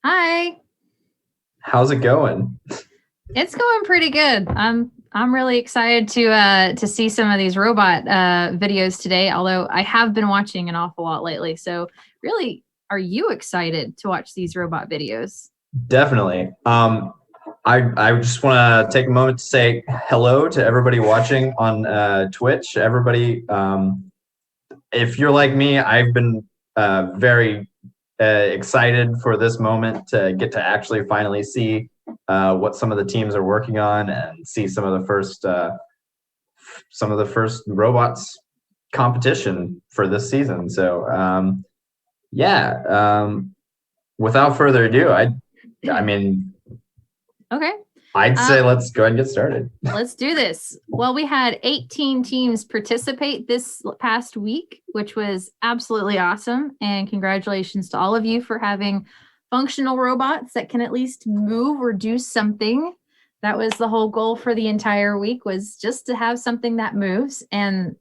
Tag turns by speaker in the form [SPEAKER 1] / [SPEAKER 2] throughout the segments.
[SPEAKER 1] Hi.
[SPEAKER 2] How's it going?
[SPEAKER 1] It's going pretty good. I'm really excited to see some of these robot videos today, although I have been watching an awful lot lately. So, really, are you excited to watch these robot videos?
[SPEAKER 2] Definitely. I just want to take a moment to say hello to everybody watching on Twitch. Everybody, if you're like me, I've been very excited for this moment to get to actually finally see what some of the teams are working on and see some of the first robots competition for this season. So yeah. Without further ado, I mean,
[SPEAKER 1] Okay.
[SPEAKER 2] I'd
[SPEAKER 1] Uh,
[SPEAKER 2] say let's go ahead and get started.
[SPEAKER 1] let's do this. Well, we had 18 teams participate this past week, which was absolutely awesome. And congratulations to all of you for having functional robots that can at least move or do something. That was the whole goal for the entire week, was just to have something that moves. And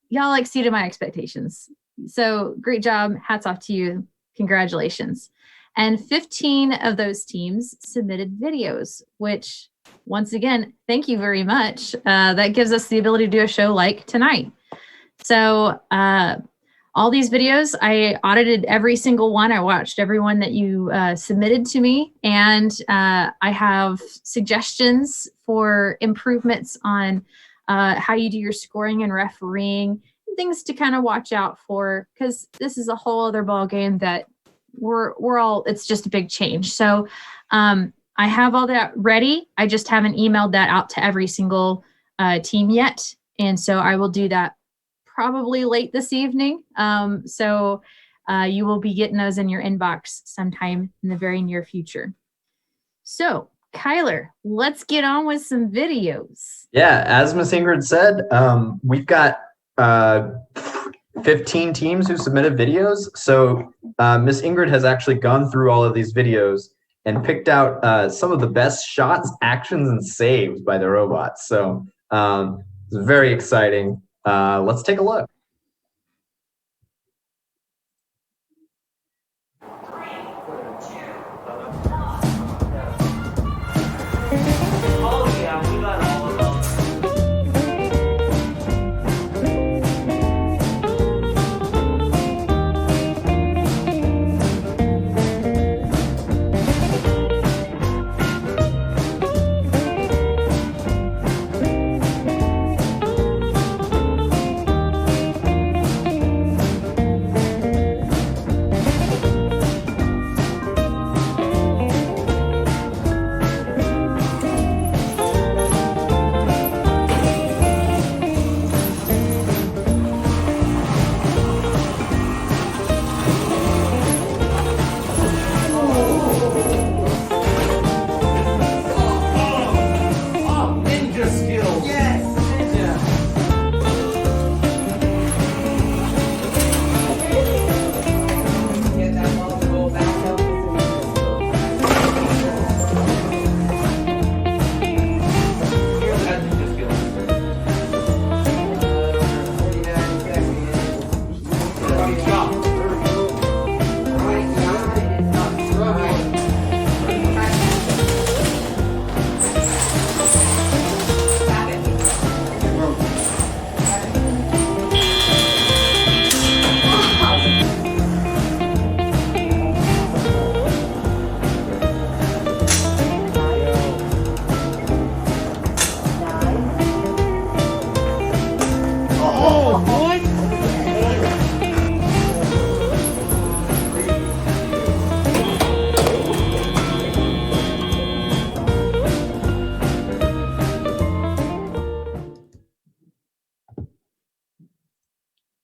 [SPEAKER 1] y'all exceeded my expectations. So great job. Hats off to you. Congratulations. And 15 of those teams submitted videos, which, once again, thank you very much. That gives us the ability to do a show like tonight. So, all these videos, I audited every single one. I watched every one that you submitted to me, and I have suggestions for improvements on how you do your scoring and refereeing, things to kind of watch out for, because this is a whole other ball game that we're all. It's just a big change. So I have all that ready. I just haven't emailed that out to every single team yet, and so I will do that probably late this evening. So you will be getting those in your inbox sometime in the very near future. So, Kyler, let's get on with some videos.
[SPEAKER 2] Yeah, as Miss Ingrid said, we've got 15 teams who submitted videos. So Miss Ingrid has actually gone through all of these videos and picked out some of the best shots, actions, and saves by the robots. So it's very exciting. Let's take a look.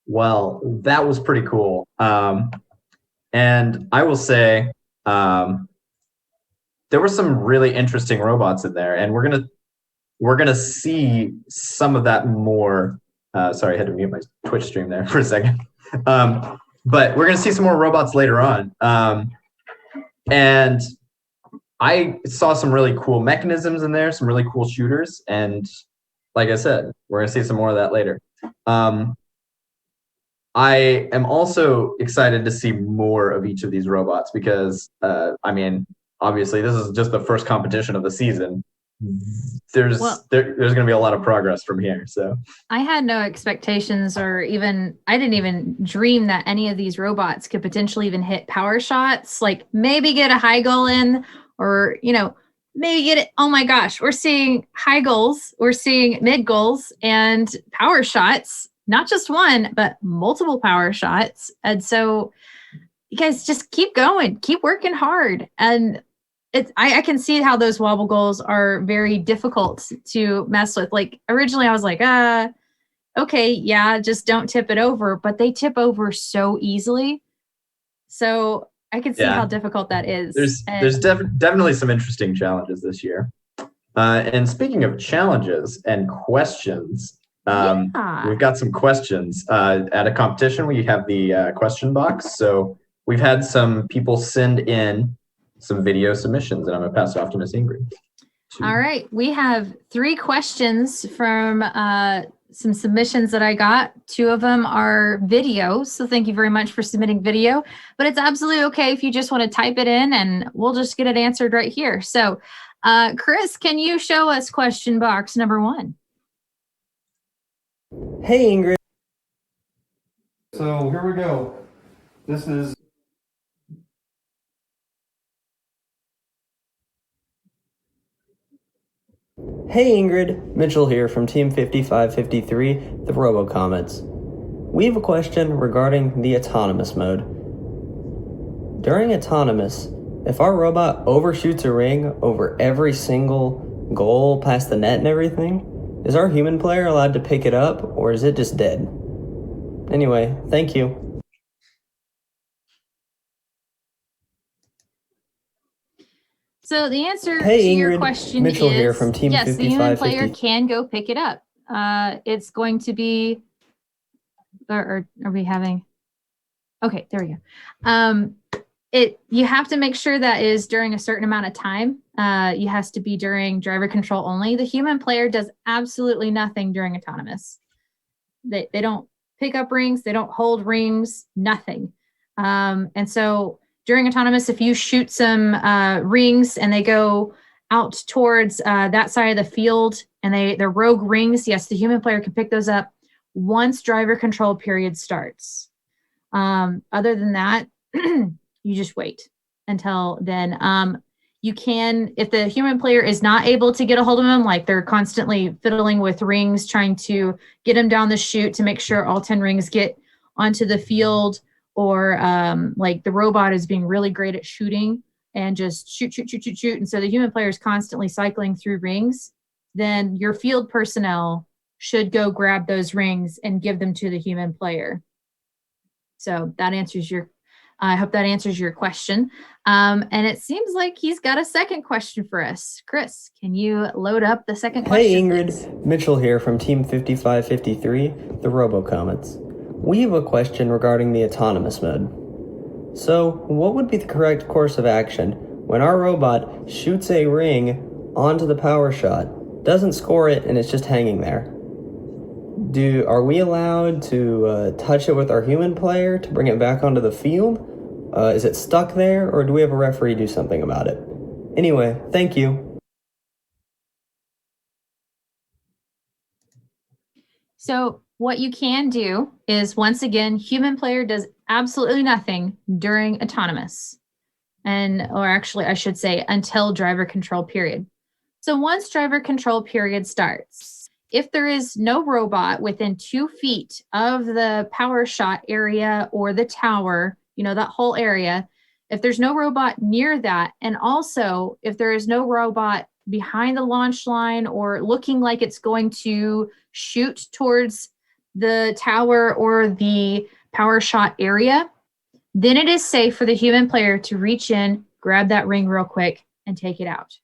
[SPEAKER 2] Well, that was pretty cool. And I will say, there were some really interesting robots in there, and we're gonna see some of that more. Sorry, I had to mute my Twitch stream there for a second. But we're gonna see some more robots later on. And I saw some really cool mechanisms in there, some really cool shooters, and like I said, we're gonna see some more of that later. I am also excited to see more of each of these robots because, I mean, obviously this is just the first competition of the season. There's
[SPEAKER 1] Well,
[SPEAKER 2] there's going to be a lot of progress from here. So
[SPEAKER 1] I had no expectations, or even I didn't even dream that any of these robots could potentially even hit power shots, like maybe get a high goal in, or maybe get it. Oh my gosh, we're seeing high goals, we're seeing mid goals and power shots, not just one, but multiple power shots. And so you guys just keep going, keep working hard. And I can see how those wobble goals are very difficult to mess with. Like originally I was like, okay, yeah, just don't tip it over, but they tip over so easily. So I can see how
[SPEAKER 2] yeah,
[SPEAKER 1] difficult that is.
[SPEAKER 2] there's definitely some interesting challenges this year. And speaking of challenges and questions,
[SPEAKER 1] Yeah.
[SPEAKER 2] we've got some questions. At a competition, we have the question box. So we've had some people send in some video submissions, and I'm going to pass it off to Miss Ingrid.
[SPEAKER 1] All right. We have 3 questions from some submissions that I got. 2 of them are video. So thank you very much for submitting video. But it's absolutely okay if you just want to type it in and we'll just get it answered right here. So, Chris, can you show us question box number 1?
[SPEAKER 3] Hey, Ingrid. So here we go. This is Hey Ingrid, Mitchell here from Team 5553, the RoboComets. We have a question regarding the autonomous mode. During autonomous, if our robot overshoots a ring over every single goal past the net and everything, is our human player allowed to pick it up, or is it just dead? Anyway, thank you.
[SPEAKER 1] So the answer
[SPEAKER 3] Hey,
[SPEAKER 1] to your
[SPEAKER 3] Ingrid.
[SPEAKER 1] question
[SPEAKER 3] Mitchell
[SPEAKER 1] is
[SPEAKER 3] here from Team
[SPEAKER 1] yes, the human player
[SPEAKER 3] 5550.
[SPEAKER 1] can go pick it up. It's going to be, or are we having? Okay, there we go. You have to make sure that is during a certain amount of time. You has to be during driver control only. The human player does absolutely nothing during autonomous. They don't pick up rings, they don't hold rings, nothing. And so during autonomous, if you shoot some rings and they go out towards that side of the field and they're rogue rings, yes, the human player can pick those up once driver control period starts. Other than that, you just wait until then. You can, if the human player is not able to get a hold of them, like they're constantly fiddling with rings, trying to get them down the chute to make sure all 10 rings get onto the field, or like the robot is being really great at shooting and just shoot. And so the human player is constantly cycling through rings, then your field personnel should go grab those rings and give them to the human player. So that answers I hope that answers your question. And it seems like he's got a second question for us. Chris, can you load up the second question?
[SPEAKER 3] Hey Ingrid,
[SPEAKER 1] please?
[SPEAKER 3] Mitchell here from Team 5553, the RoboComets. We have a question regarding the autonomous mode. So, what would be the correct course of action when our robot shoots a ring onto the power shot, doesn't score it, and it's just hanging there? Are we allowed to touch it with our human player to bring it back onto the field? Is it stuck there, or do we have a referee do something about it? Anyway, thank you.
[SPEAKER 1] So what you can do is, once again, human player does absolutely nothing during autonomous, or actually I should say until driver control period. So once driver control period starts, if there is no robot within 2 feet of the power shot area or the tower, that whole area, if there's no robot near that, and also if there is no robot behind the launch line or looking like it's going to shoot towards the tower or the power shot area, then it is safe for the human player to reach in, grab that ring real quick, and take it out.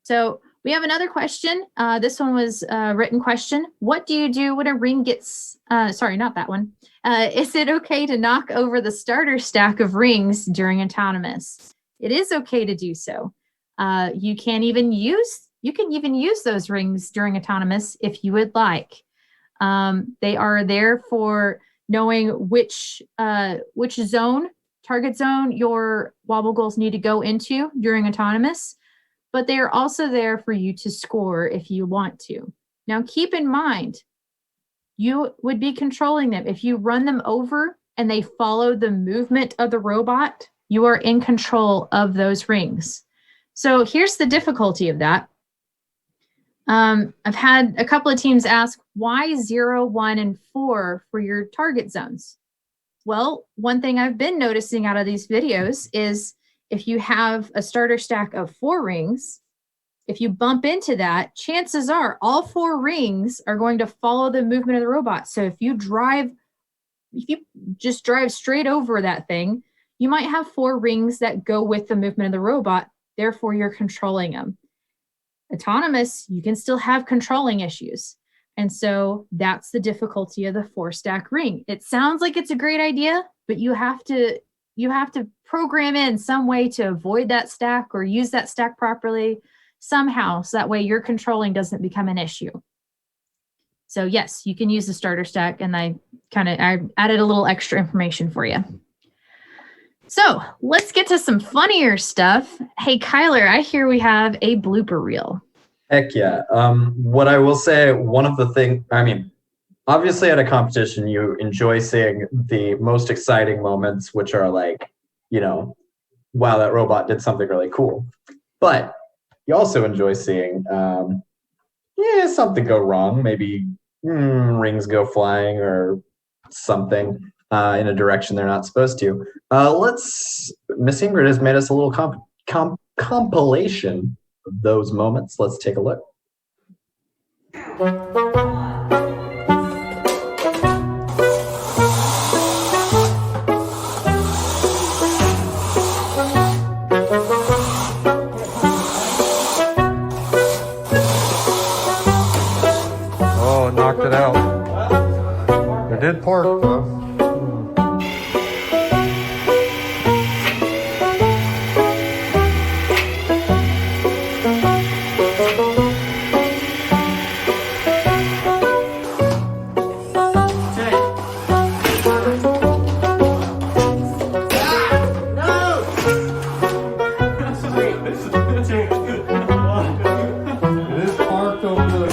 [SPEAKER 1] So we have another question. This one was a written question. What do you do when a ring gets, sorry, not that one. Is it okay to knock over the starter stack of rings during autonomous? It is okay to do so. You can even use those rings during autonomous if you would like. They are there for knowing which target zone your wobble goals need to go into during autonomous, but they are also there for you to score if you want to. Now, keep in mind, you would be controlling them. If you run them over and they follow the movement of the robot, you are in control of those rings. So here's the difficulty of that. I've had a couple of teams ask, why 0, 1, and 4 for your target zones? Well, one thing I've been noticing out of these videos is if you have a starter stack of 4 rings, if you bump into that, chances are all 4 rings are going to follow the movement of the robot. So if you just drive straight over that thing, you might have 4 rings that go with the movement of the robot. Therefore, you're controlling them. Autonomous, you can still have controlling issues. And so that's the difficulty of the 4-stack ring. It sounds like it's a great idea, but you have to program in some way to avoid that stack or use that stack properly somehow, so that way your controlling doesn't become an issue. So yes, you can use the starter stack, and I added a little extra information for you. So let's get to some funnier stuff. Hey, Kyler, I hear we have a blooper reel.
[SPEAKER 2] Heck yeah. What I will say, one of the things, obviously at a competition, you enjoy seeing the most exciting moments, which are like, wow, that robot did something really cool. But you also enjoy seeing, something go wrong. Maybe rings go flying or something in a direction they're not supposed to. Miss Ingrid has made us a little compilation of those moments. Let's take a look.
[SPEAKER 4] Oh, knocked it out. It did park though. It is parked over there.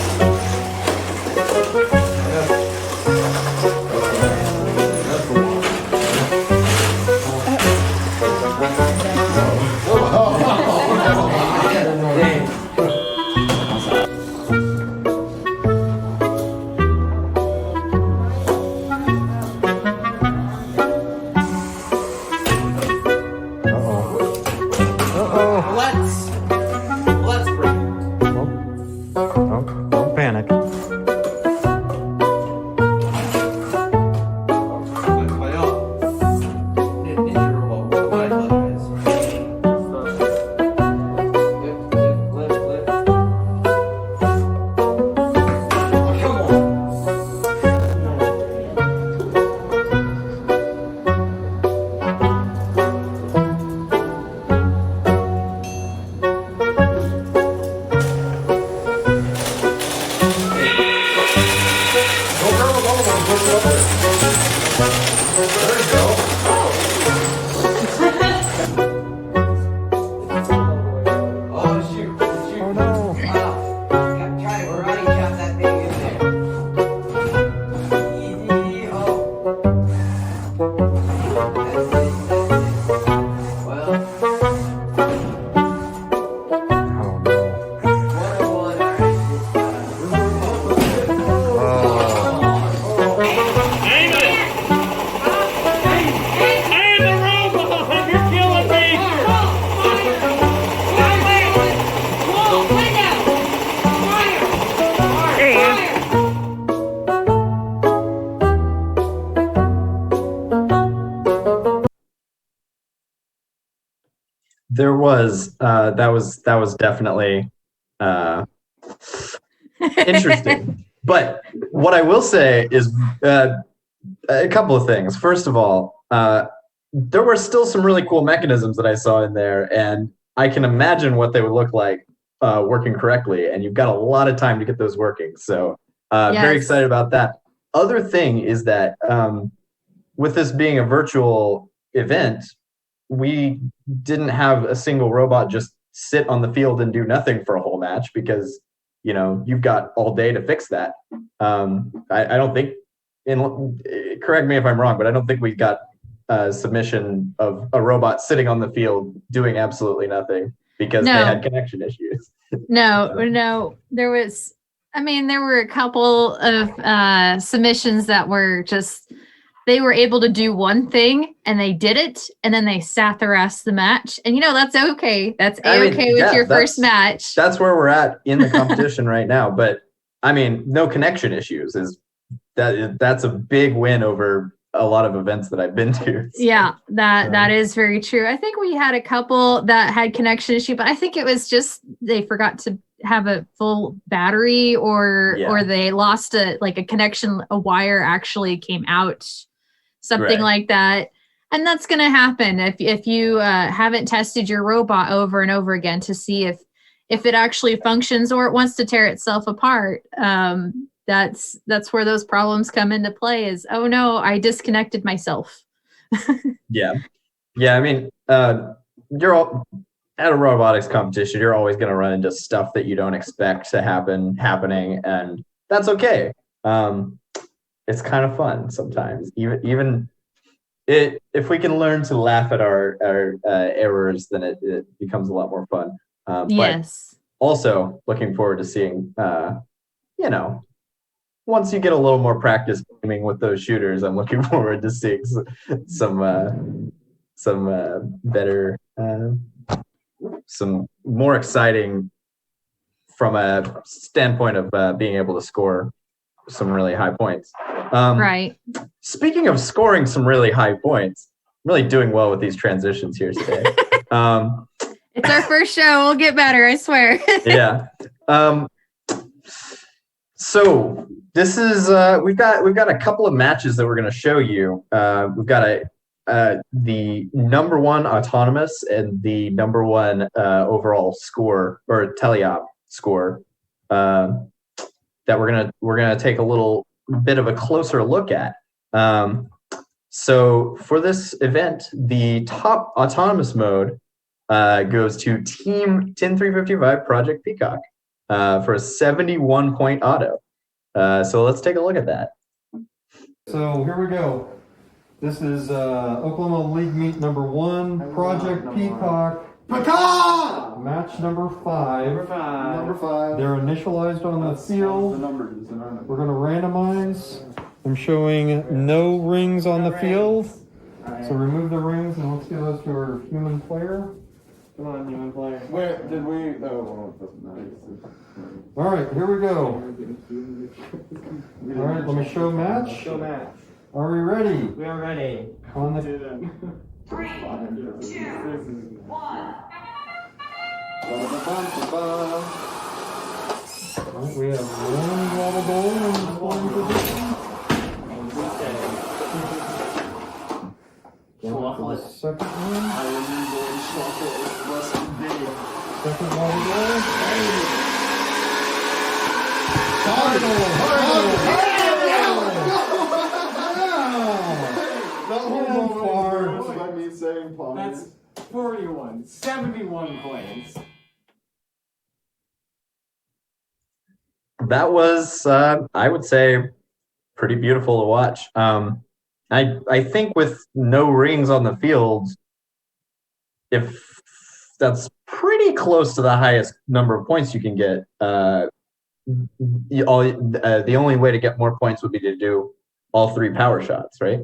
[SPEAKER 5] Let's bring
[SPEAKER 4] Don't panic.
[SPEAKER 5] Oh shoot!
[SPEAKER 4] Oh no.
[SPEAKER 5] Wow! Try to karate chop that thing in there. Easy. Oh. That's it. Well,
[SPEAKER 4] Oh no.
[SPEAKER 5] 101.
[SPEAKER 4] Oh.
[SPEAKER 6] Hey, the robot! You're killing me!
[SPEAKER 2] There was that was definitely interesting. But what I will say is a couple of things. First of all, there were still some really cool mechanisms that I saw in there, and I can imagine what they would look like working correctly. And you've got a lot of time to get those working. So Very
[SPEAKER 1] Yes.
[SPEAKER 2] excited about that. Other thing is that with this being a virtual event, we didn't have a single robot just sit on the field and do nothing for a whole match because, you've got all day to fix that. I don't think, correct me if I'm wrong, but I don't think we got a submission of a robot sitting on the field doing absolutely nothing because they
[SPEAKER 1] No.
[SPEAKER 2] had connection issues.
[SPEAKER 1] No, there were a couple of submissions that were just, they were able to do one thing and they did it and then they sat the rest of the match. And that's okay. That's A-okay with your first match.
[SPEAKER 2] That's where we're at in the competition right now. But no connection issues that's a big win over a lot of events that I've been to.
[SPEAKER 1] Yeah, that is very true. I think we had a couple that had connection issue, but I think it was just they forgot to have a full battery or they lost a connection, a wire actually came out, something like that. And that's going to happen if you haven't tested your robot over and over again to see if it actually functions or it wants to tear itself apart. That's where those problems come into play is, oh no, I disconnected myself.
[SPEAKER 2] Yeah. You're all at a robotics competition, you're always going to run into stuff that you don't expect to happening. And that's okay. It's kind of fun sometimes, even if we can learn to laugh at our errors, then it becomes a lot more fun.
[SPEAKER 1] Yes.
[SPEAKER 2] But also looking forward to seeing, once you get a little more practice aiming with those shooters, I'm looking forward to seeing some better, some more exciting from a standpoint of being able to score some really high points.
[SPEAKER 1] Right.
[SPEAKER 2] Speaking of scoring some really high points, I'm really doing well with these transitions here today.
[SPEAKER 1] It's our first show. We'll get better, I swear.
[SPEAKER 2] Yeah. So this is we've got a couple of matches that we're going to show you. We've got the number one autonomous and the number one overall score or teleop score that we're gonna take a little bit of a closer look at. So for this event, the top autonomous mode goes to Team Tin 355 Project Peacock for a 71 point auto. So let's take a look at that.
[SPEAKER 4] So here we go. This is Oklahoma League meet number 1, Project Peacock.
[SPEAKER 7] Pecan!
[SPEAKER 4] Match number 5.
[SPEAKER 7] Number 5.
[SPEAKER 4] They're initialized on the field. We're going to randomize. I'm showing no rings on the field. So remove the rings and let's give those to our human player. Come on, human player.
[SPEAKER 7] Where did we? Oh, it doesn't matter.
[SPEAKER 4] All right, here we go. All right, let me show match.
[SPEAKER 8] Show match.
[SPEAKER 4] Are we ready?
[SPEAKER 8] We are ready.
[SPEAKER 4] On the
[SPEAKER 8] 3, 2, 1.
[SPEAKER 4] All right, we have one water bowl in scoring position. Going for the second one. Second water bowl.
[SPEAKER 8] That's 41, 71 points.
[SPEAKER 2] That was, I would say, pretty beautiful to watch. I think with no rings on the field, if that's pretty close to the highest number of points you can get, the only way to get more points would be to do all 3 power shots, right?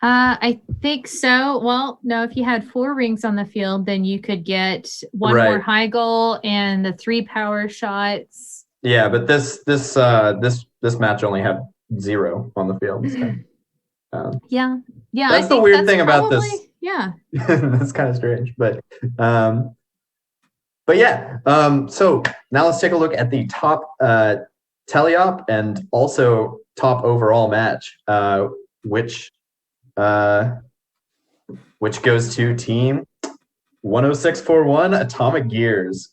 [SPEAKER 1] I think so. Well, no, if you had 4 rings on the field, then you could get 1 more high goal and the 3 power shots.
[SPEAKER 2] Yeah, but this match only had 0 on the field. So,
[SPEAKER 1] yeah.
[SPEAKER 2] That's the weird thing about this.
[SPEAKER 1] Yeah.
[SPEAKER 2] That's kind of strange, but yeah. So now let's take a look at the top teleop and also top overall match, which goes to Team 10641 Atomic Gears.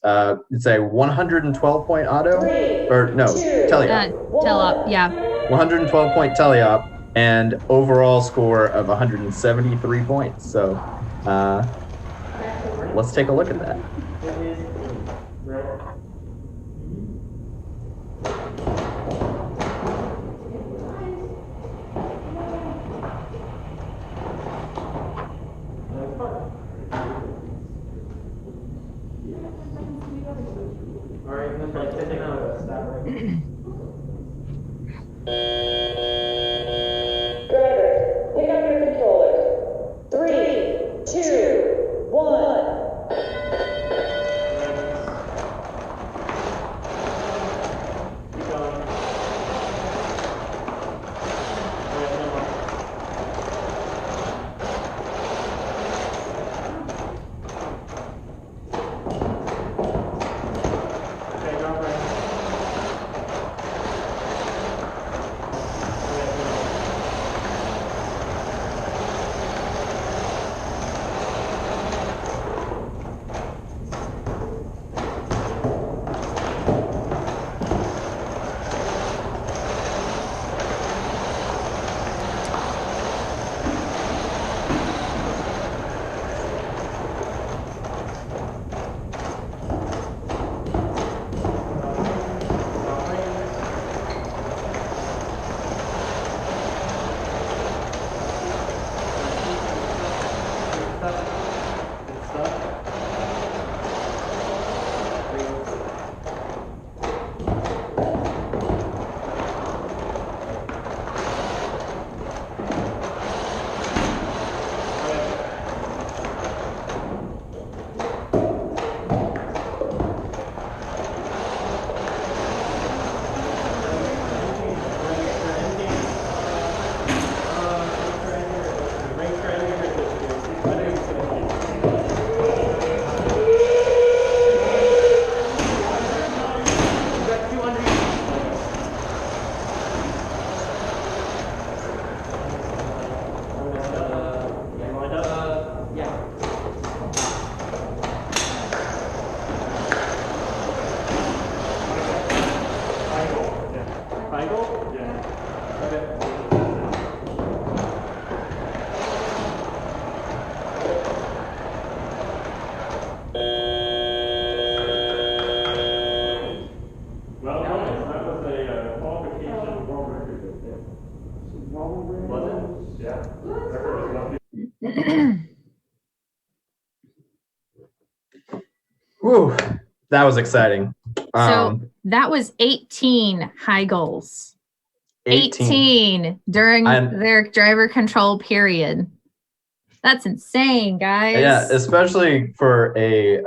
[SPEAKER 2] It's a 112 point auto, or no, teleop.
[SPEAKER 1] Tele-op, yeah.
[SPEAKER 2] 112 point teleop, and overall score of 173 points. So let's take a look at that.
[SPEAKER 9] Driver, pick up your controllers. 3, 2, 1.
[SPEAKER 2] Whew, that was exciting.
[SPEAKER 1] So that was 18 high goals. 18 during their driver control period. That's insane, guys.
[SPEAKER 2] Yeah, especially for a,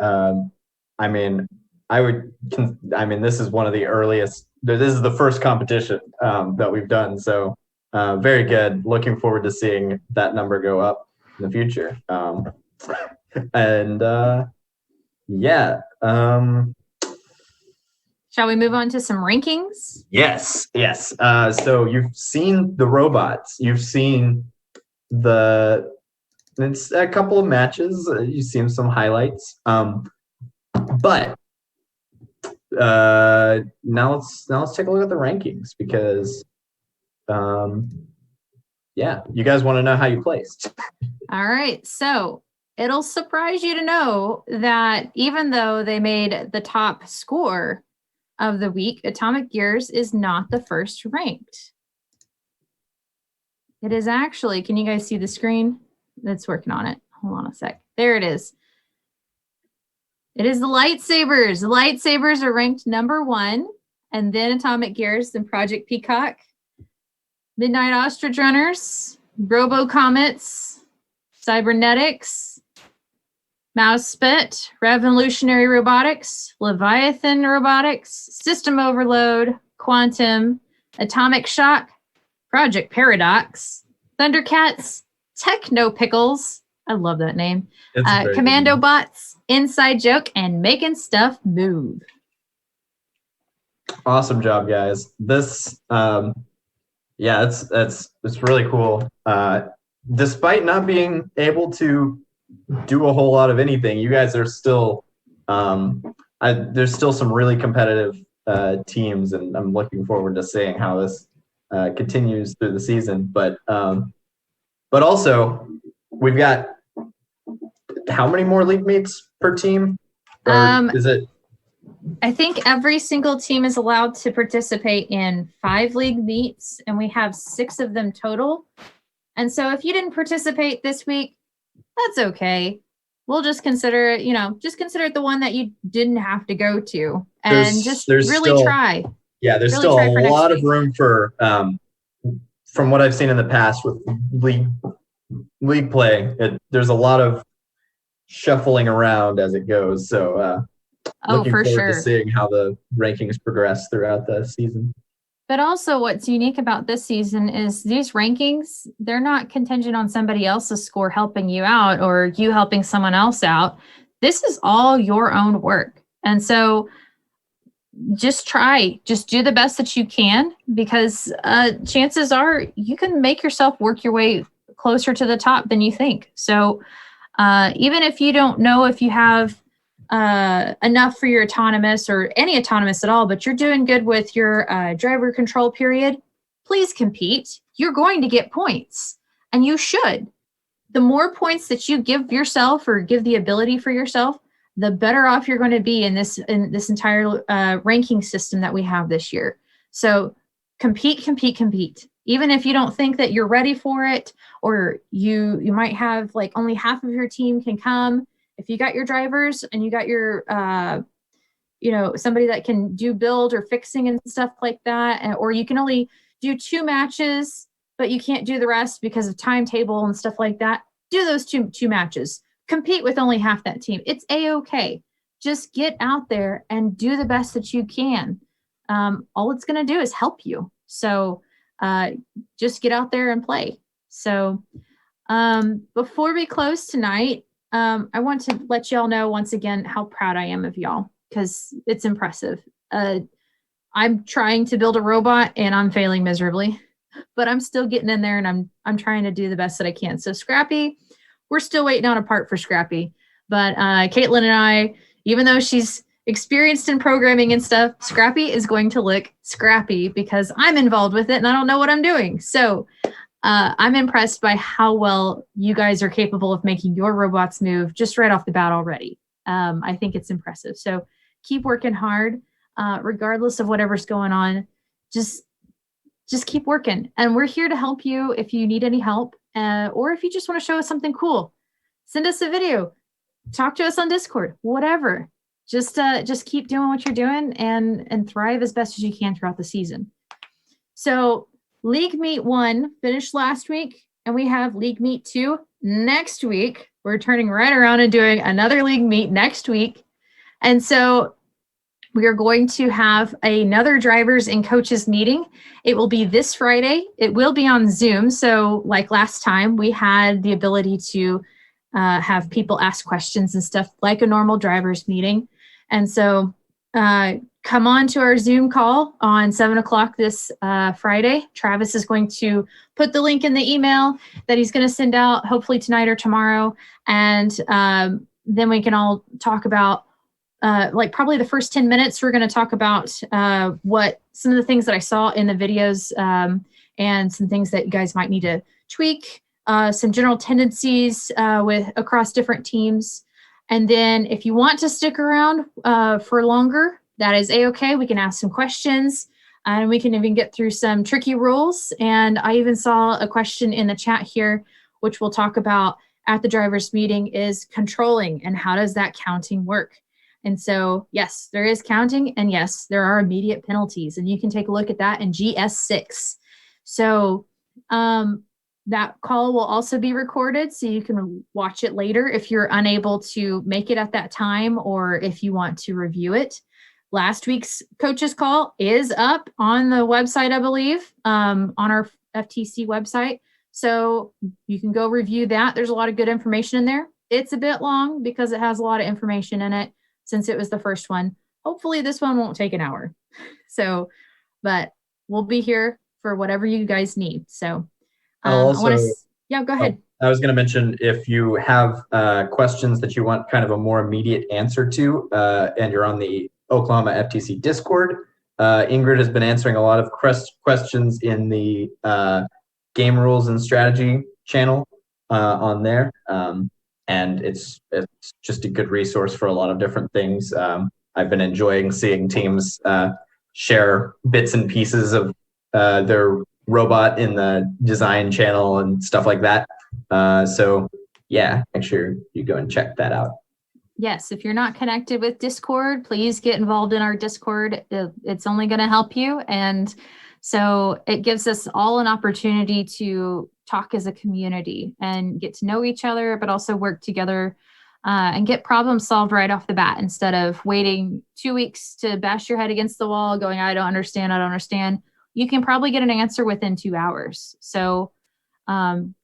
[SPEAKER 2] this is one of the earliest, this is the first competition that we've done. So very good. Looking forward to seeing that number go up in the future.
[SPEAKER 1] Shall we move on to some rankings?
[SPEAKER 2] Yes. So you've seen the robots. You've seen it's a couple of matches. You've seen some highlights. But now let's take a look at the rankings because, you guys want to know how you placed.
[SPEAKER 1] All right. So it'll surprise you to know that even though they made the top score of the week, Atomic Gears is not the first ranked. It is actually, can you guys see the screen? That's working on it. Hold on a sec. There it is. It is the Lightsabers. The Lightsabers are ranked number 1, and then Atomic Gears, then Project Peacock, Midnight Ostrich Runners, Robo Comets, Cybernetics, Mousespit, Revolutionary Robotics, Leviathan Robotics, System Overload, Quantum, Atomic Shock, Project Paradox, Thundercats, Techno Pickles, I love that name, Commando Bots, Inside Joke, and Making Stuff Move.
[SPEAKER 2] Awesome job, guys. This, it's really cool. Despite not being able to do a whole lot of anything, you guys are still, there's still some really competitive teams, and I'm looking forward to seeing how this continues through the season. But also, we've got how many more league meets per team? Or is it?
[SPEAKER 1] I think every single team is allowed to participate in 5 league meets, and we have 6 of them total. And so if you didn't participate this week, that's okay. We'll just consider it, it the one that you didn't have to go to, and
[SPEAKER 2] There's
[SPEAKER 1] really
[SPEAKER 2] still,
[SPEAKER 1] try.
[SPEAKER 2] Yeah, there's
[SPEAKER 1] Really
[SPEAKER 2] still
[SPEAKER 1] try
[SPEAKER 2] a
[SPEAKER 1] for next
[SPEAKER 2] lot of
[SPEAKER 1] week.
[SPEAKER 2] room for, from what I've seen in the past with league play, there's a lot of shuffling around as it goes. So looking
[SPEAKER 1] For
[SPEAKER 2] forward to
[SPEAKER 1] sure.
[SPEAKER 2] seeing how the rankings progress throughout the season.
[SPEAKER 1] But also what's unique about this season is these rankings, they're not contingent on somebody else's score helping you out or you helping someone else out. This is all your own work. And so just do the best that you can, because chances are you can make yourself work your way closer to the top than you think. So even if you don't know if you have enough for your autonomous or any autonomous at all, but you're doing good with your driver control period, please compete. You're going to get points, and you should. The more points that you give yourself or give the ability for yourself, the better off you're going to be in this entire ranking system that we have this year. So compete. Even if you don't think that you're ready for it, or you might have like only half of your team can come. If you got your drivers and you got your, somebody that can do build or fixing and stuff like that, or you can only do 2 matches, but you can't do the rest because of timetable and stuff like that, do those two matches. Compete with only half that team. It's A-okay. Just get out there and do the best that you can. All it's going to do is help you. So just get out there and play. So before we close tonight, I want to let y'all know once again how proud I am of y'all, because it's impressive. I'm trying to build a robot and I'm failing miserably, but I'm still getting in there, and I'm trying to do the best that I can. So Scrappy, we're still waiting on a part for Scrappy, but Caitlin and I, even though she's experienced in programming and stuff, Scrappy is going to look scrappy because I'm involved with it and I don't know what I'm doing. So I'm impressed by how well you guys are capable of making your robots move just right off the bat already. I think it's impressive. So keep working hard, regardless of whatever's going on. Just keep working, and we're here to help you if you need any help, or if you just want to show us something cool. Send us a video, talk to us on Discord, whatever. Just keep doing what you're doing and thrive as best as you can throughout the season. So League Meet 1 finished last week, and we have League Meet 2 next week. We're turning right around and doing another League Meet next week. And so we are going to have another drivers and coaches meeting. It will be this Friday. It will be on Zoom. So like last time, we had the ability to have people ask questions and stuff like a normal drivers meeting. And so come on to our Zoom call on 7:00 this Friday. Travis is going to put the link in the email that he's going to send out hopefully tonight or tomorrow. And then we can all talk about probably the first 10 minutes, we're going to talk about what some of the things that I saw in the videos and some things that you guys might need to tweak, some general tendencies across different teams. And then if you want to stick around for longer, that is A-okay. We can ask some questions, and we can even get through some tricky rules. And I even saw a question in the chat here, which we'll talk about at the drivers meeting, is controlling and how does that counting work? And so, yes, there is counting, and yes, there are immediate penalties, and you can take a look at that in GS6. So that call will also be recorded, so you can watch it later if you're unable to make it at that time, or if you want to review it. Last week's coaches call is up on the website, I believe, on our FTC website. So you can go review that. There's a lot of good information in there. It's a bit long because it has a lot of information in it since it was the first one. Hopefully this one won't take an hour. So, but we'll be here for whatever you guys need. So
[SPEAKER 2] go
[SPEAKER 1] ahead.
[SPEAKER 2] I was going to mention, if you have questions that you want kind of a more immediate answer to, and you're on the Oklahoma FTC Discord, Ingrid has been answering a lot of questions in the game rules and strategy channel on there. And it's just a good resource for a lot of different things. I've been enjoying seeing teams share bits and pieces of their robot in the design channel and stuff like that. So yeah, make sure you go and check that out.
[SPEAKER 1] Yes, if you're not connected with Discord, please get involved in our Discord. It's only going to help you. And so it gives us all an opportunity to talk as a community and get to know each other, but also work together and get problems solved right off the bat instead of waiting 2 weeks to bash your head against the wall going, I don't understand. You can probably get an answer within 2 hours. So don't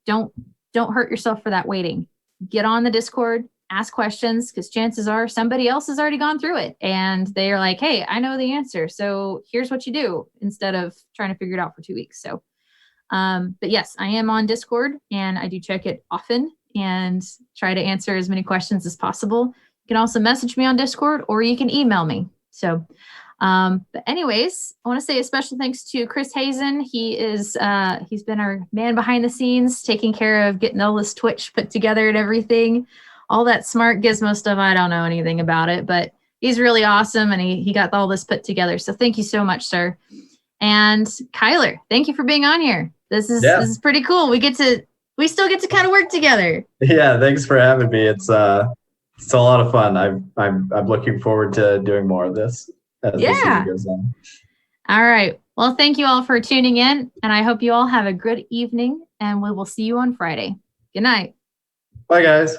[SPEAKER 1] hurt yourself for that waiting. Get on the Discord, ask questions, because chances are somebody else has already gone through it and they are like, hey, I know the answer. So here's what you do instead of trying to figure it out for 2 weeks. So, but yes, I am on Discord and I do check it often and try to answer as many questions as possible. You can also message me on Discord or you can email me. So, but anyways, I want to say a special thanks to Chris Hazen. He's been our man behind the scenes, taking care of getting all this Twitch put together and everything. All that smart gizmo stuff, I don't know anything about it, but he's really awesome and he got all this put together. So thank you so much, sir. And Kyler, thank you for being on here. This is pretty cool. We still get to kind of work together.
[SPEAKER 2] Yeah, thanks for having me. It's a lot of fun. I'm looking forward to doing more of this as the season goes on.
[SPEAKER 1] All right. Well, thank you all for tuning in, and I hope you all have a good evening, and we will see you on Friday. Good night.
[SPEAKER 2] Bye, guys.